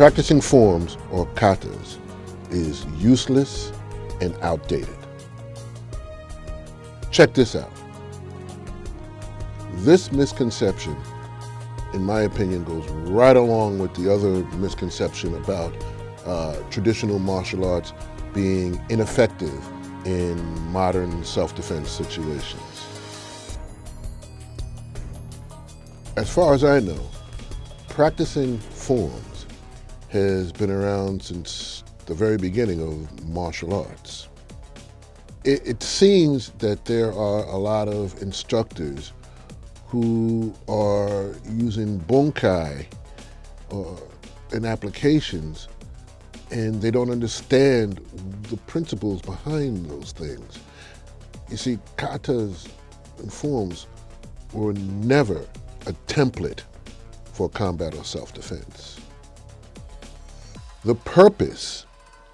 Practicing forms, or katas, is useless and outdated. Check this out. This misconception, in my opinion, goes right along with the other misconception about traditional martial arts being ineffective in modern self-defense situations. As far as I know, practicing forms has been around since the very beginning of martial arts. It seems that there are a lot of instructors who are using bunkai in applications, and they don't understand the principles behind those things. You see, katas and forms were never a template for combat or self-defense. The purpose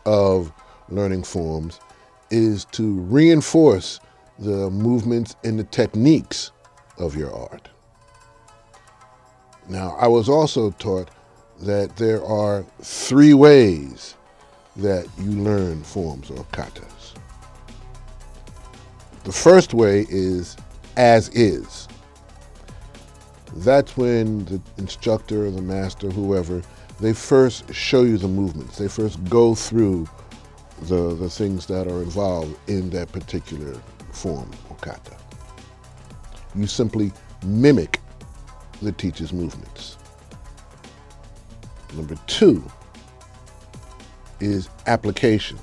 of learning forms is to reinforce the movements and the techniques of your art. Now, I was also taught that there are 3 ways that you learn forms or katas. The first way is as is. That's when the instructor or the master, whoever, they first show you the movements. They first go through the things that are involved in that particular form or kata. You simply mimic the teacher's movements. Number 2 is application.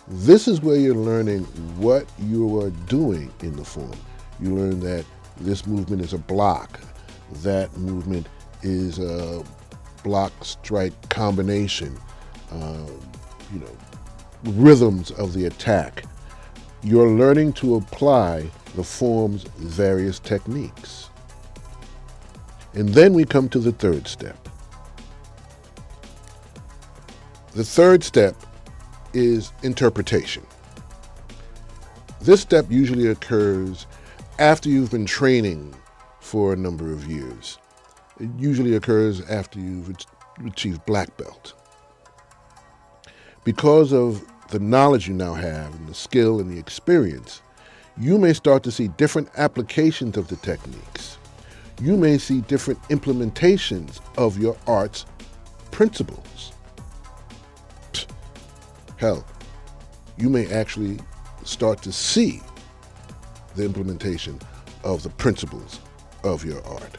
This is where you're learning what you are doing in the form. You learn that this movement is a block, that movement is a block-strike combination, rhythms of the attack. You're learning to apply the form's various techniques. And then we come to the 3rd step. The 3rd step is interpretation. This step usually occurs after you've been training for a number of years. It usually occurs after you've achieved black belt. Because of the knowledge you now have and the skill and the experience, you may start to see different applications of the techniques. You may see different implementations of your art's principles. Hell, you may actually start to see the implementation of the principles of your art.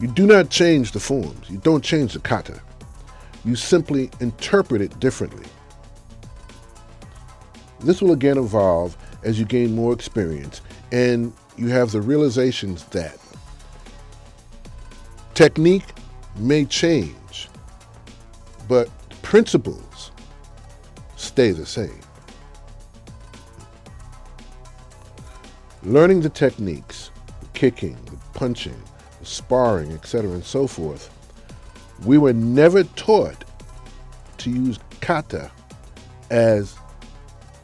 You do not change the forms. You don't change the kata. You simply interpret it differently. This will again evolve as you gain more experience and you have the realizations that technique may change, but principles stay the same. Learning the techniques, the kicking, the punching, the sparring, etc., and so forth, we were never taught to use kata as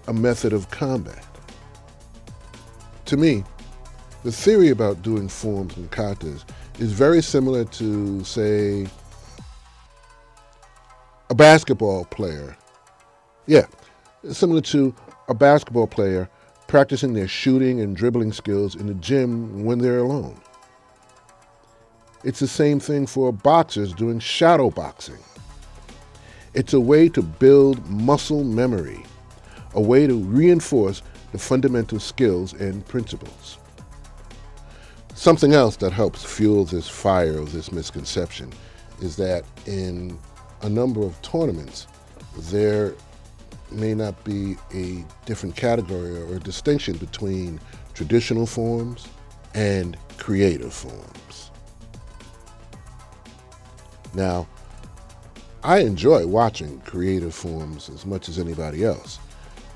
a method of combat. To me, the theory about doing forms and katas is very similar to, say, a basketball player. Yeah, similar to a basketball player practicing their shooting and dribbling skills in the gym when they're alone. It's the same thing for boxers doing shadow boxing. It's a way to build muscle memory, a way to reinforce the fundamental skills and principles. Something else that helps fuel this fire of this misconception is that in a number of tournaments, there may not be a different category or a distinction between traditional forms and creative forms. Now, I enjoy watching creative forms as much as anybody else.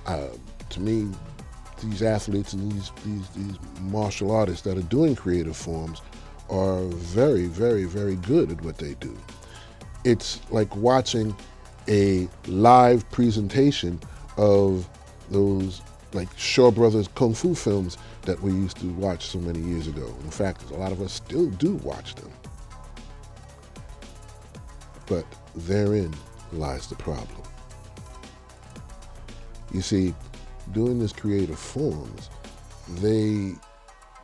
To me, these athletes and these martial artists that are doing creative forms are very, very, very good at what they do. It's like watching a live presentation of those like Shaw Brothers Kung Fu films that we used to watch so many years ago. In fact, a lot of us still do watch them. But therein lies the problem. You see, doing this creative forms, they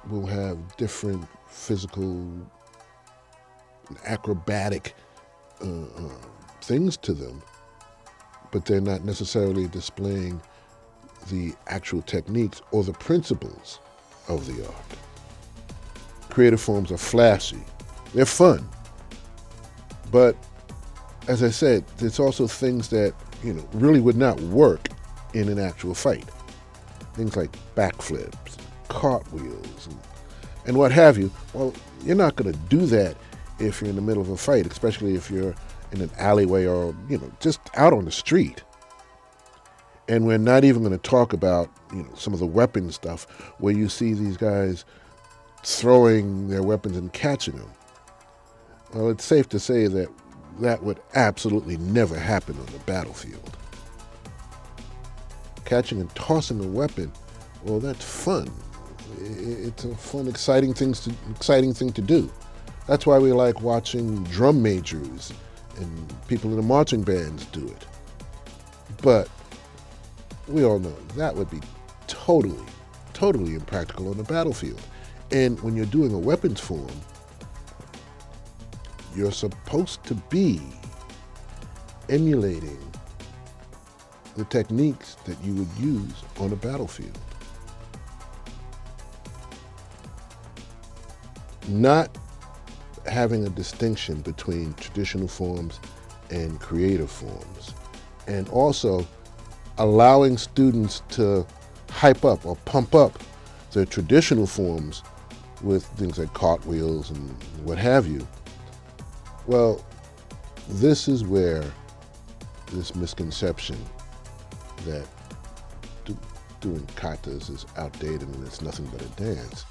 will have different physical, acrobatic things to them, but they're not necessarily displaying the actual techniques or the principles of the art. Creative forms are flashy. They're fun. But as I said, there's also things that, really would not work in an actual fight. Things like backflips, cartwheels, and what have you. Well, you're not going to do that if you're in the middle of a fight, especially if you're in an alleyway or, just out on the street. And we're not even going to talk about, some of the weapon stuff where you see these guys throwing their weapons and catching them. Well, it's safe to say that that would absolutely never happen on the battlefield. Catching and tossing a weapon, well, that's fun. It's a fun, exciting thing to do. That's why we like watching drum majors and people in the marching bands do it. But we all know that would be totally impractical on the battlefield. And when you're doing a weapons form, you're supposed to be emulating the techniques that you would use on a battlefield. Not having a distinction between traditional forms and creative forms, and also allowing students to hype up or pump up their traditional forms with things like cartwheels and what have you. Well, this is where this misconception that doing katas is outdated and it's nothing but a dance,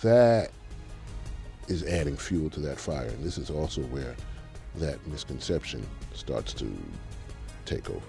that is adding fuel to that fire. And this is also where that misconception starts to take over.